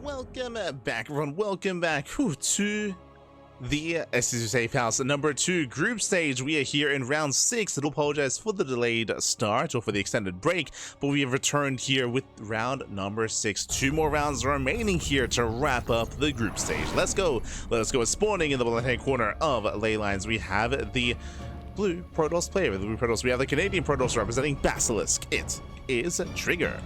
welcome back, everyone. Welcome back to the SC2's Safe House number 2 group stage. We are here in round 6. I do apologize for the delayed start or for the extended break, but we have returned here with round number 6. 2 more rounds remaining here to wrap up the group stage. Let's go. Let us go. Spawning in the left-hand corner of ley lines, we have the blue Protoss player. With the blue Protoss, we have the Canadian Protoss representing Basilisk. It is Trigger.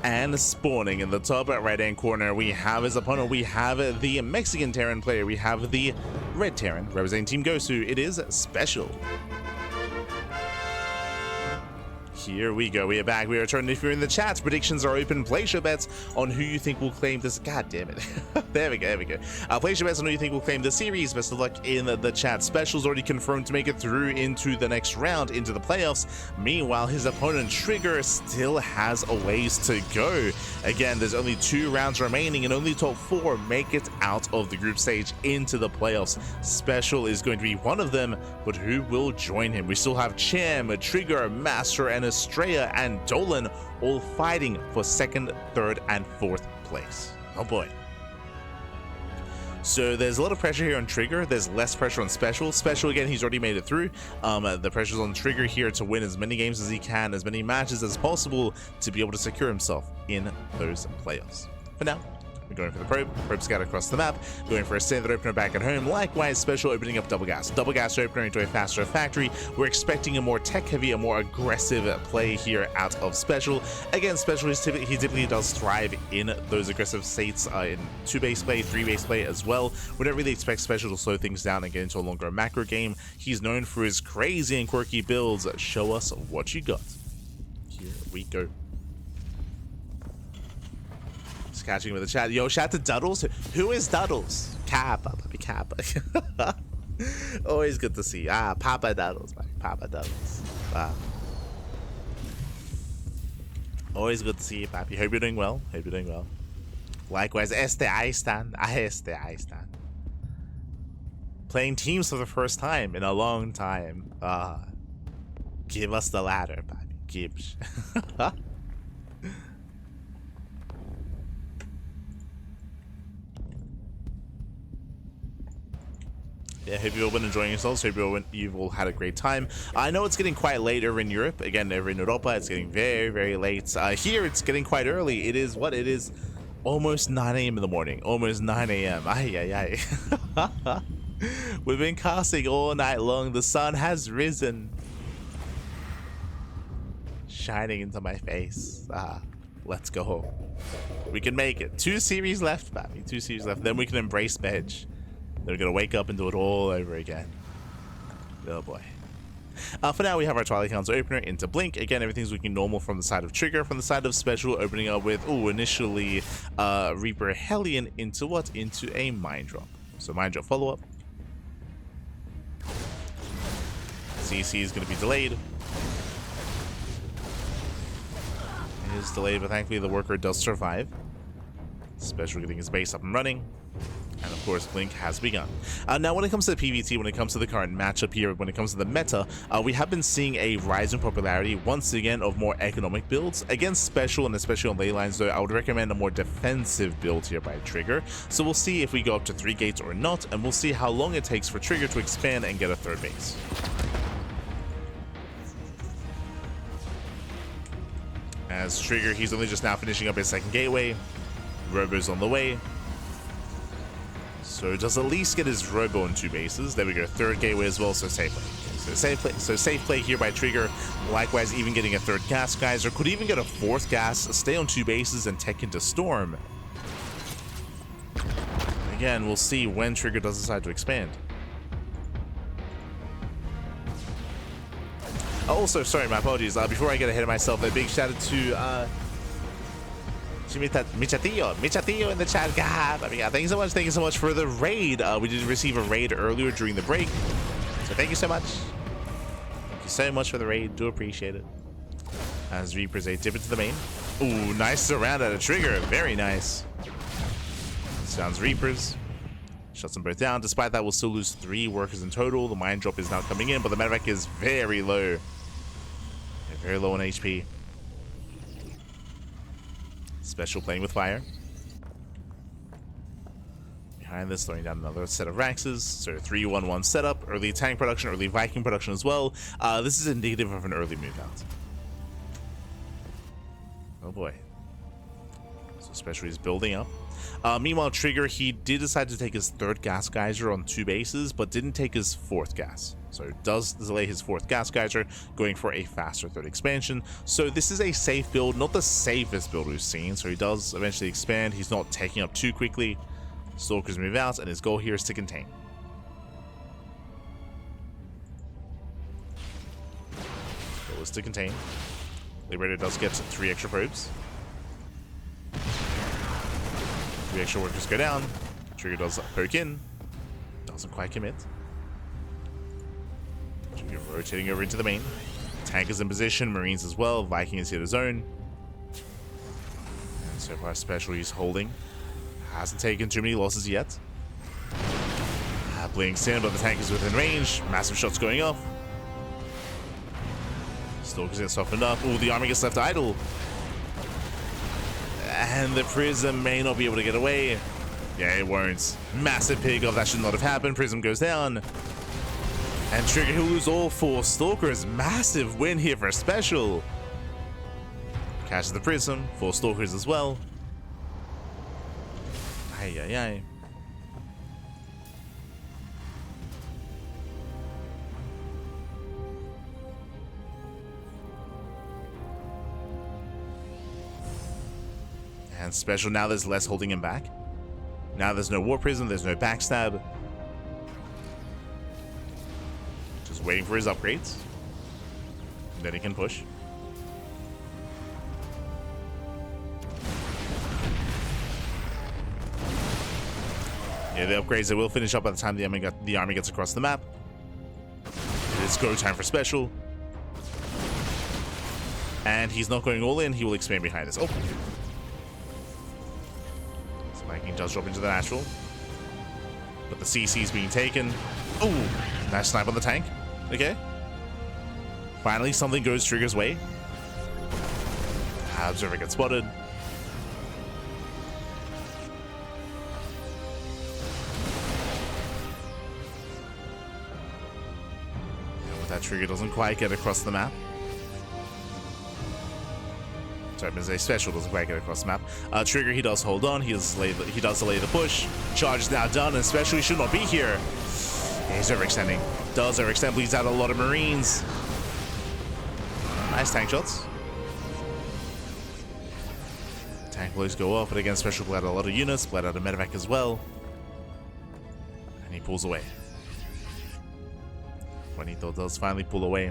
And spawning in the top right-hand corner, we have his opponent. We have the Mexican Terran player. We have the red Terran representing Team Gosu. It is SpeCial. Here we go. We are back. We are returning. If you're in the chat, predictions are open. Place your bets on who you think will claim this. God damn it. There we go. There we go. Place your bets on who you think will claim the series. Best of luck in the chat. SpeCial's already confirmed to make it through into the next round, into the playoffs. Meanwhile, his opponent Trigger still has a ways to go. Again, there's only 2 rounds remaining, and only top 4 make it out of the group stage into the playoffs. SpeCial is going to be one of them, but who will join him? We still have Cham, Trigger, Master, and Estrella and Dolan all fighting for 2nd, 3rd, and 4th place. Oh boy. So there's a lot of pressure here on Trigger. There's less pressure on SpeCial. SpeCial, again, he's already made it through. The pressure's on Trigger here to win as many games as he can, as many matches as possible, to be able to secure himself in those playoffs. For now, we're going for the probe scout across the map, going for a standard opener back at home. Likewise, SpeCial opening up double gas opener into a faster factory. We're expecting a more tech heavy, a more aggressive play here out of SpeCial. Again, SpeCial, he typically does thrive in those aggressive states in 2-base play, 3-base play as well. We don't really expect SpeCial to slow things down and get into a longer macro game. He's known for his crazy and quirky builds. Show us what you got. Here we go. Catching with the chat. Yo, shout to Duddles. Who is Duddles? Kappa, puppy Kappa. Always good to see. Papa Duddles, man. Papa Duddles. Always good to see you, Pappy. Hope you're doing well. Hope you're doing well. Likewise, I stand. Playing teams for the first time in a long time. Give us the ladder, Pappy. Gibbs. Yeah, hope you've all been enjoying yourselves. Hope you've all had a great time. I know it's getting quite late over in Europe. Again, over in Europa, it's getting very, very late. Here, it's getting quite early. It is what? It is almost 9 a.m. in the morning. Almost 9 a.m. Ay. We've been casting all night long. The sun has risen. Shining into my face. Let's go. We can make it. 2 series left, baby. 2 series left. Then we can embrace Bedge. They're gonna wake up and do it all over again. Oh boy. For now, we have our Twilight Council opener into Blink. Again, everything's looking normal from the side of Trigger. From the side of SpeCial, opening up with, initially Reaper Hellion into what? Into a Mind Drop. So Mind Drop follow-up. CC is gonna be delayed. It is delayed, but thankfully the worker does survive. SpeCial getting his base up and running. And of course, Blink has begun. Now, when it comes to the PvT, when it comes to the current matchup here, when it comes to the meta, we have been seeing a rise in popularity, once again, of more economic builds. Against SpeCial, and especially on ley lines, though, I would recommend a more defensive build here by Trigger. So we'll see if we go up to 3 gates or not, and we'll see how long it takes for Trigger to expand and get a 3rd base. As Trigger, he's only just now finishing up his 2nd gateway. Robo's on the way. So does at least get his Robo on 2 bases. There we go, 3rd gateway as well, so safe play. So safe play here by Trigger. Likewise, even getting a 3rd gas geyser. Could even get a 4th gas, stay on 2 bases, and tech into Storm. Again, we'll see when Trigger does decide to expand. Also, sorry, my apologies. Before I get ahead of myself, a big shout out to Michatillo in the chat. God, thank you so much for the raid. We did receive a raid earlier during the break, so thank you so much. Thank you so much for the raid. Do appreciate it. As Reapers a dip into the main. Ooh, nice surround at a Trigger. Very nice. Sounds Reapers. Shuts them both down. Despite that, we'll still lose 3 workers in total. The Mind Drop is now coming in, but the medevac is very low. Very low on HP. SpeCial playing with fire. Behind this, throwing down another set of Raxes. So 3-1-1 setup, early tank production, early Viking production as well. This is indicative of an early move out. Oh boy. So SpeCial is building up. Meanwhile, Trigger, he did decide to take his third gas geyser on 2 bases, but didn't take his fourth gas. So it does delay his fourth gas geyser, going for a faster third expansion. So this is a safe build, not the safest build we've seen. So he does eventually expand. He's not taking up too quickly. Stalkers move out, and his goal here is to contain. Goal is to contain. Liberator does get 3 extra probes. 3 extra workers go down. Trigger does poke in. Doesn't quite commit. Trigger rotating over into the main. Tank is in position. Marines as well. Viking is here to zone. And so far, SpeCial he's holding. Hasn't taken too many losses yet. Blinks in, but the tank is within range. Massive shots going off. Stalkers get softened up. Oh, the army gets left idle. And the Prism may not be able to get away. Yeah, it won't. Massive pig off. That should not have happened. Prism goes down. And Trigger, he'll lose all 4 Stalkers. Massive win here for SpeCial. Catches the Prism. 4 Stalkers as well. Ay, ay, ay. And SpeCial, now there's less holding him back. Now there's no War Prism, there's no backstab. Just waiting for his upgrades. And then he can push. Yeah, the upgrades, they will finish up by the time the army gets across the map. It is go time for SpeCial. And he's not going all in, he will expand behind us. Oh! So Viking does drop into the natural. But the CC is being taken. Oh! Nice snipe on the tank. Okay. Finally, something goes Trigger's way. Observer gets spotted. That Trigger doesn't quite get across the map. Sorry, SpeCial doesn't quite get across the map. Trigger, he does hold on. He does delay the push. Charge is now done, and SpeCial should not be here. Yeah, he's overextending. Does overextend, bleeds out a lot of Marines. Nice tank shots. Tank blows go off, but again, SpeCial bled out a lot of units, bled out a medevac as well. And he pulls away. Juanito does finally pull away.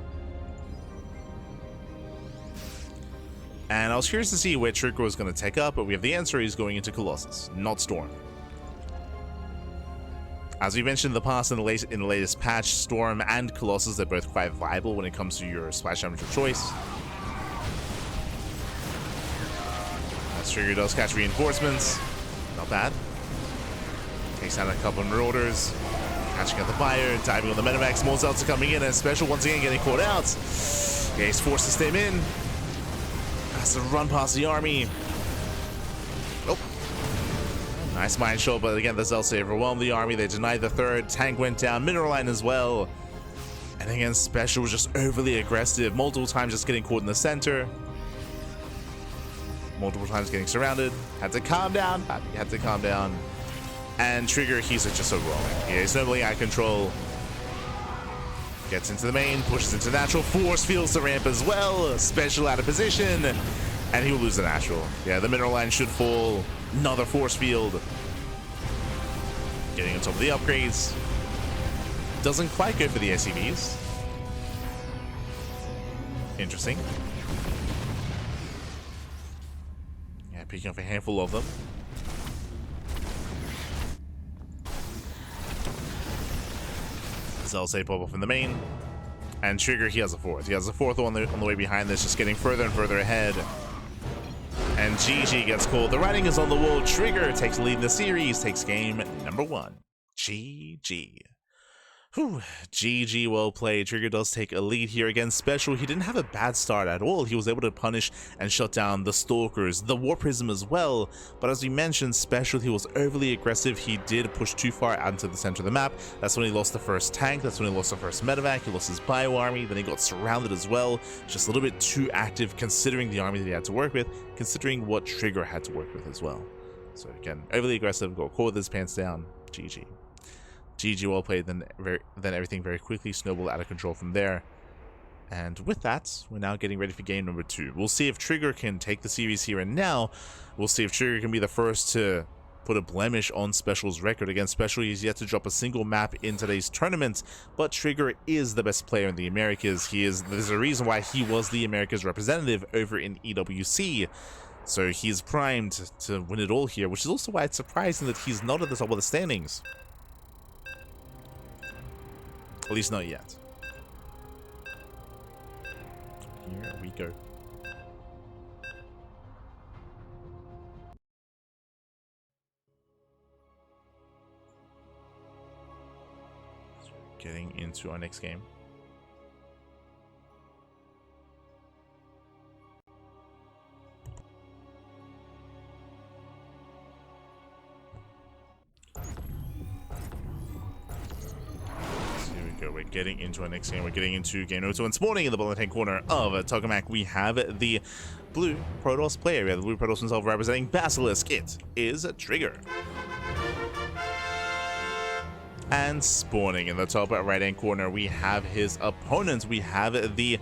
And I was curious to see where Trigger was going to take up, but we have the answer. He's going into Colossus, not Storm. As we mentioned in the past, in the latest patch, Storm and Colossus, they're both quite viable when it comes to your splash damage of choice. As Trigger does catch reinforcements. Not bad. Takes out a couple of Marauders. Catching out the fire, diving on the medevacs. More Zelts are coming in, and SpeCial once again getting caught out. Yeah, he's forced to stay in. Has to run past the army. Oh. Nice mine shot, but again, the Zelts overwhelmed the army. They denied the third. Tank went down. Mineral line as well. And again, SpeCial was just overly aggressive. Multiple times just getting caught in the center. Multiple times getting surrounded. Had to calm down. Had to calm down. And Trigger, he's just overwhelming. Yeah, he's normally out of control. Gets into the main, pushes into natural, force fields the ramp as well. SpeCial out of position, and he will lose the natural. Yeah, the mineral line should fall. Another force field. Getting on top of the upgrades. Doesn't quite go for the SCVs. Interesting. Yeah, picking up a handful of them. Zelts pop off in the main. And Trigger, he has a fourth. He has a fourth on the way behind this, just getting further and further ahead. And GG gets called. The writing is on the wall. Trigger takes the lead in the series, takes game number 1. GG. Whew, GG, well played. Trigger does take a lead here against SpeCial. He didn't have a bad start at all. He was able to punish and shut down the Stalkers, the War Prism as well. But as we mentioned, SpeCial, he was overly aggressive. He did push too far out into the center of the map. That's when he lost the first tank. That's when he lost the first medevac. He lost his bio army. Then he got surrounded as well. Just a little bit too active considering the army that he had to work with, considering what Trigger had to work with as well. So again, overly aggressive, got caught with his pants down. GG. GG, well played. Then everything very quickly snowballed out of control from there. And with that, we're now getting ready for game number 2. We'll see if Trigger can take the series here and now. We'll see if Trigger can be the first to put a blemish on SpeCial's record. Again, SpeCial, he's yet to drop a single map in today's tournament, but Trigger is the best player in the Americas. There's a reason why he was the Americas representative over in EWC. So he's primed to win it all here, which is also why it's surprising that he's not at the top of the standings. At least not yet. Here we go. So getting into our next game. We're getting into our next game. We're getting into game number 2. And spawning in the bottom right-hand corner of Tokamak, we have the blue Protoss player. We have the blue Protoss himself representing Basilisk. It is Trigger. And spawning in the top right-hand corner, we have his opponents. We have the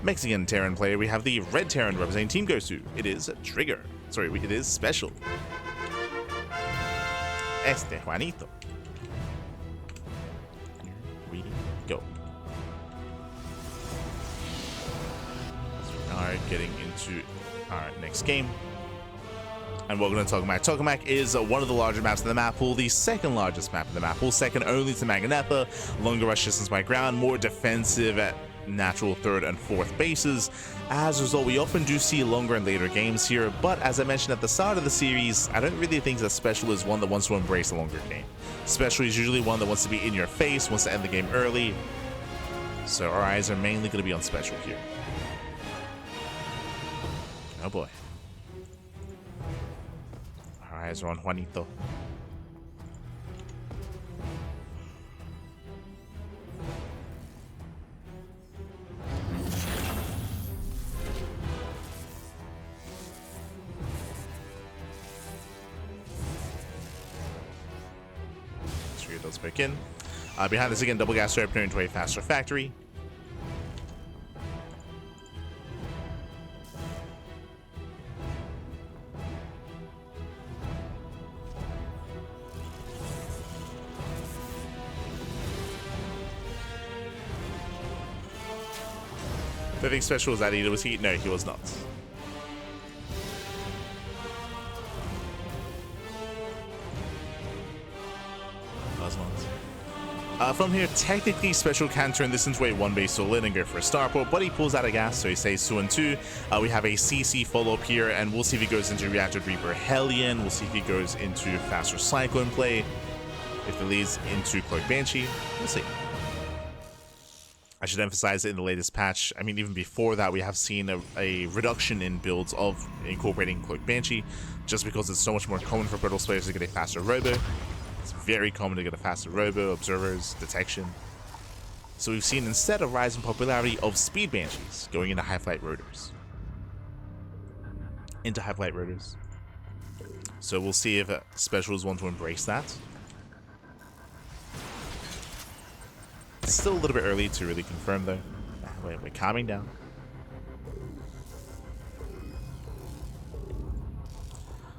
Mexican Terran player. We have the red Terran representing Team Gosu. It is Trigger. Sorry, it is SpeCial. Juanito. We go. So we are getting into our next game. And welcome to Tokamak. Tokamak is one of the larger maps in the map pool, the second largest map in the map pool, second only to Maganetha. Longer rush distance by ground, more defensive at natural third and fourth bases. As a result, we often do see longer and later games here, but as I mentioned at the start of the series, I don't really think that SpeCial is one that wants to embrace a longer game. SpeCial is usually one that wants to be in your face, wants to end the game early. So our eyes are mainly going to be on SpeCial here. Oh boy. Our eyes are on Juanito. Does break in. Behind this again, double gas opener into a faster factory. I think SpeCial was that either. Was he? No, he was not. From here, technically, SpeCial can turn this into a one-base all-in and go for a starport, but he pulls out of gas, so he stays 2 and 2. We have a CC follow-up here, and we'll see if he goes into Reactor Reaper Hellion. We'll see if he goes into faster Cyclone play. If it leads into Cloak Banshee, we'll see. I should emphasize that in the latest patch, I mean, even before that, we have seen a reduction in builds of incorporating Cloak Banshee, just because it's so much more common for Protoss players to get a faster robo. It's very common to get a faster robo, observers, detection. So we've seen instead a rise in popularity of Speed Banshees going into high-flight rotors. So we'll see if SpeCials want to embrace that. It's still a little bit early to really confirm though. We're calming down.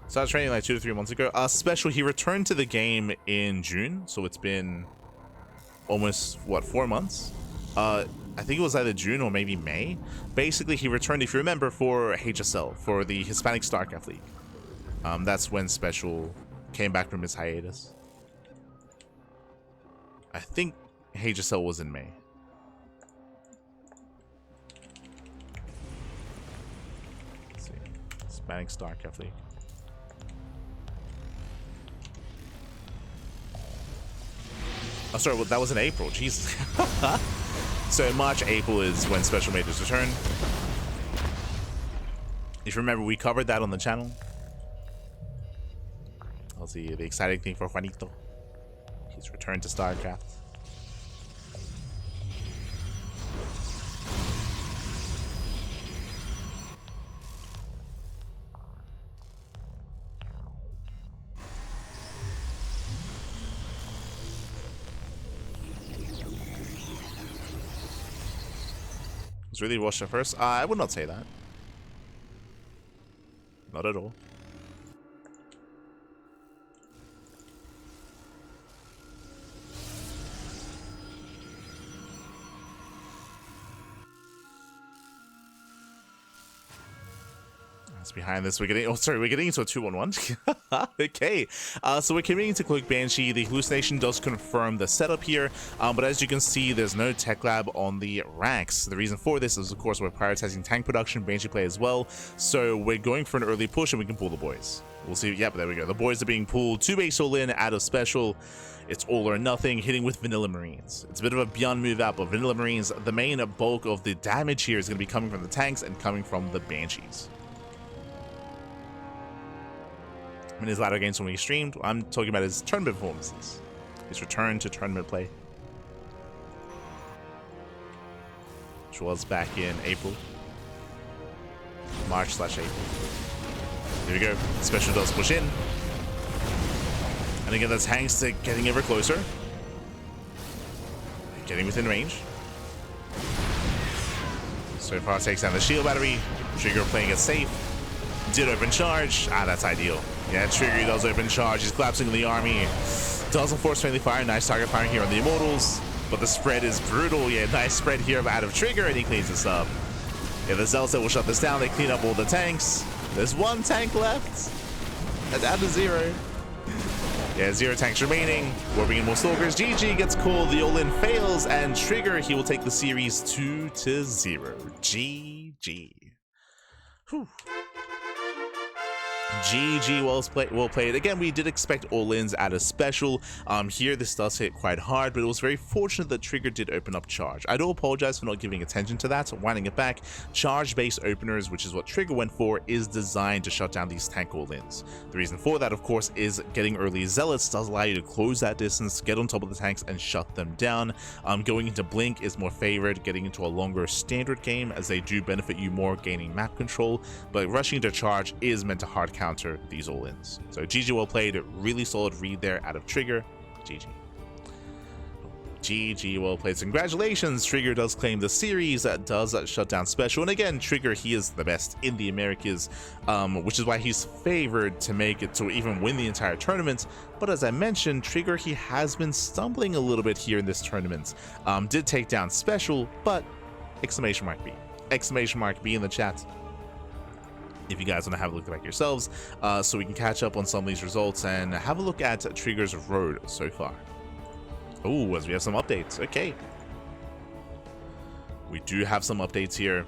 Started training like 2 to 3 months ago. SpeCial, he returned to the game in June, so it's been almost, what, 4 months? I think it was either June or maybe May. Basically, he returned, if you remember, for HSL, for the Hispanic StarCraft League. That's when SpeCial came back from his hiatus. I think HSL was in May. Let's see. Hispanic StarCraft League. Oh, sorry, well, that was in April. Jeez. So March, April is when special majors return. If you remember, we covered that on the channel. That was the exciting thing for Juanito. He's returned to StarCraft. Was really rushed at first? I would not say that. Not at all. Behind this, we're getting we're getting into a 2-1-1. Okay, so we're committing to Cloak Banshee. The hallucination does confirm the setup here, but as you can see, there's no tech lab on the racks. The reason for this is, of course, we're prioritizing tank production, Banshee play as well, so we're going for an early push and we can pull the boys. We'll see. Yep, there we go. The boys are being pulled. 2 base all in out of special. It's all or nothing, hitting with Vanilla Marines. It's a bit of a beyond move out, but Vanilla Marines, the main bulk of the damage here is going to be coming from the tanks and coming from the Banshees. In his latter games when we streamed, I'm talking about his tournament performances, his return to tournament play, which was back in April, March/April. Here we go. Special does push in, and again that's Hanks getting ever closer, getting within range. So far takes down the shield battery. Trigger playing it safe. Did open charge. That's ideal. Yeah, Trigger does open charge. He's collapsing in the army. Doesn't force friendly fire. Nice target firing here on the Immortals. But the spread is brutal. Yeah, nice spread here out of Trigger, and he cleans this up. Yeah, the Zealots will shut this down. They clean up all the tanks. There's 1 tank left. And down to 0. Yeah, 0 tanks remaining. Warping in more Stalkers. GG gets called. The all-in fails. And Trigger, he will take the series 2-0. GG. Whew. GG, well played. Again, we did expect all-ins out of special. Here, this does hit quite hard, but it was very fortunate that Trigger did open up charge. I do apologize for not giving attention to that, winding it back. Charge-based openers, which is what Trigger went for, is designed to shut down these tank all-ins. The reason for that, of course, is getting early Zealots does allow you to close that distance, get on top of the tanks, and shut them down. Going into Blink is more favored, getting into a longer standard game, as they do benefit you more gaining map control, but rushing into charge is meant to hard counter these all-ins. So GG, well played. Really solid read there out of Trigger. GG. GG, well played. Congratulations, Trigger does claim the series. That does shut down special. And again, Trigger, he is the best in the Americas, which is why he's favored to make it to even win the entire tournament. But as I mentioned, Trigger, he has been stumbling a little bit here in this tournament. Did take down special, but exclamation mark B. Exclamation mark B in the chat if you guys want to have a look back yourselves, so we can catch up on some of these results and have a look at Trigger's road so far. Oh, as we have some updates. Okay, we do have some updates here.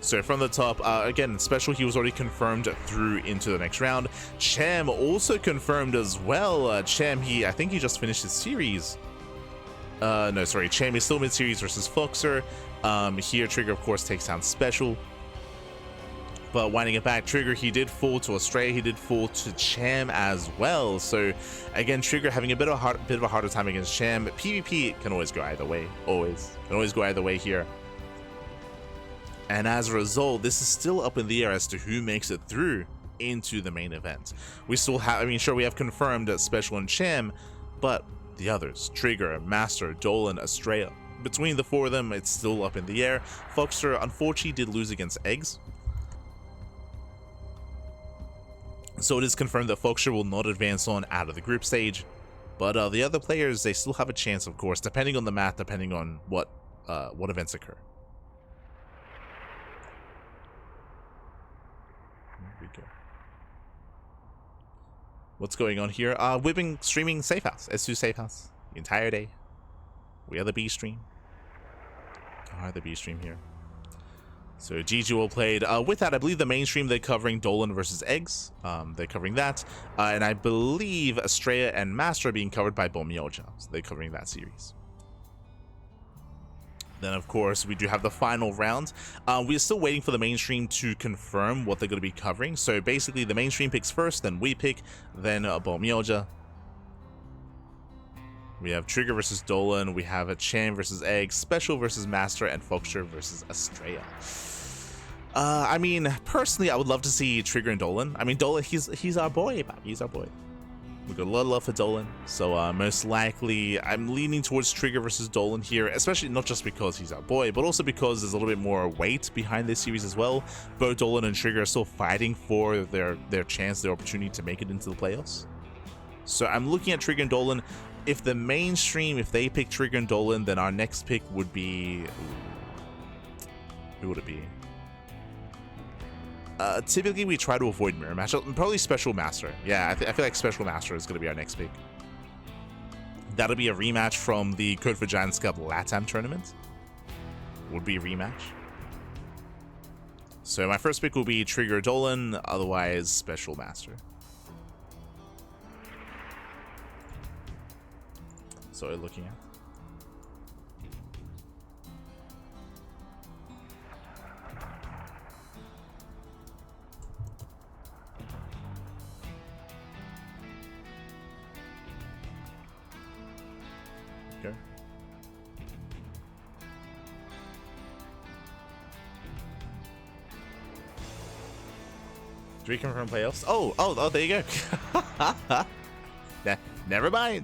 So from the top, again, special, he was already confirmed through into the next round. Cham also confirmed as well. Cham, I think he just finished his series. No, sorry, Cham is still mid-series versus Foxer. Here, Trigger, of course, takes down special. But winding it back, Trigger, he did fall to Australia. He did fall to Cham as well. So again, Trigger having a bit of a harder time against Cham. But PvP can always go either way. Always can always go either way here. And as a result, this is still up in the air as to who makes it through into the main event. We still have, I mean, sure, we have confirmed Special and Cham, but the others, Trigger, Master, Dolan, Australia. Between the 4 of them, it's still up in the air. Foxer, unfortunately, did lose against Eggs. So it is confirmed that Foxer will not advance on out of the group stage, but the other players, they still have a chance, of course, depending on the map, depending on what events occur. There we go. What's going on here? We've been streaming Safe House, SC2's Safe House, the entire day. We are the B stream. The B stream here. So GG well played. With that, I believe the mainstream they're covering Dolan versus Eggs. They're covering that. And I believe Estrella and Master are being covered by Bomioja. So they're covering that series. Then, of course, we do have the final round. We're still waiting for the mainstream to confirm what they're going to be covering. So basically, the mainstream picks first, then we pick, then Bomioja. We have Trigger versus Dolan. We have a Chan versus Egg, SpeCial versus Master, and Foxter versus Estrella. I mean, personally, I would love to see Trigger and Dolan. I mean, Dolan, he's our boy, man. He's our boy. We got a lot of love for Dolan, so most likely I'm leaning towards Trigger versus Dolan here, especially not just because he's our boy, but also because there's a little bit more weight behind this series as well. Both Dolan and Trigger are still fighting for their chance, their opportunity to make it into the playoffs. So I'm looking at Trigger and Dolan. If the mainstream, if they pick Trigger and Dolan, then our next pick would be... Who would it be? Typically, we try to avoid mirror match. Probably SpeCial Master. Yeah, I feel like SpeCial Master is going to be our next pick. That'll be a rematch from the Code for Giants Cup LATAM tournament. Would be a rematch. So my first pick will be Trigger Dolan, otherwise SpeCial Master. So what are you looking at? Okay. Do we confirm playoffs? Oh, there you go. Never mind.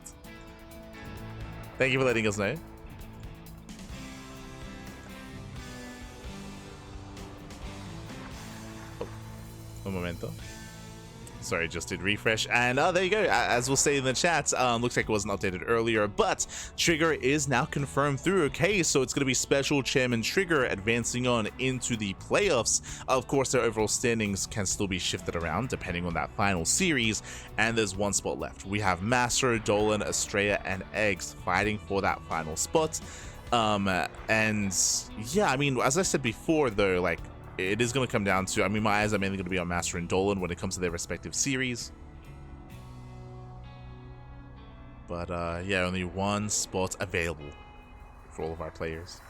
Thank you for letting us know. Oh, un momento. Sorry, just did refresh. And there you go. As we'll say in the chat, looks like it wasn't updated earlier, but Trigger is now confirmed through. Okay, so it's going to be SpeCial, Chairman Trigger advancing on into the playoffs. Of course, their overall standings can still be shifted around depending on that final series, and there's one spot left. We have Master, Dolan, Estrella, and Eggs fighting for that final spot. And yeah, I mean, as I said before, though, like, it is going to come down to, I mean, my eyes are mainly going to be on Master and Dolan when it comes to their respective series. But yeah, only one spot available for all of our players.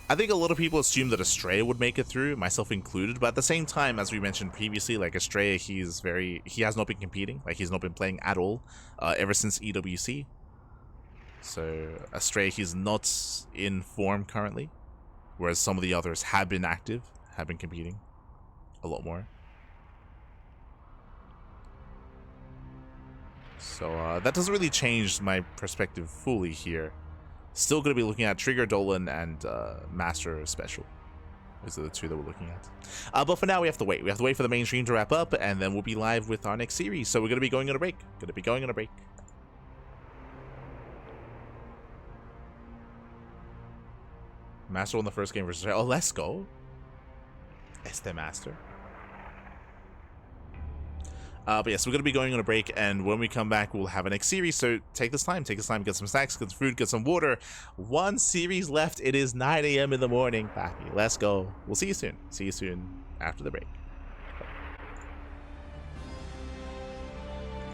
I think a lot of people assume that Estrella would make it through, myself included, but at the same time, as we mentioned previously, like Estrella, he has not been competing, like he's not been playing at all ever since EWC. So Estrella, he's not in form currently, whereas some of the others have been active, have been competing a lot more. So that doesn't really change my perspective fully here. Still going to be looking at Trigger, Dolan, and Master SpeCial. Those are the two that we're looking at. But for now, we have to wait. We have to wait for the mainstream to wrap up, and then we'll be live with our next series. So we're going to be going on a break. Master won the first game versus... Oh, let's go. Este Master. But yes, we're going to be going on a break, and when we come back, we'll have a next series. So take this time, get some snacks, get some food, get some water. One series left. It is 9 a.m. in the morning, Pappy. Let's go. We'll see you soon. See you soon after the break.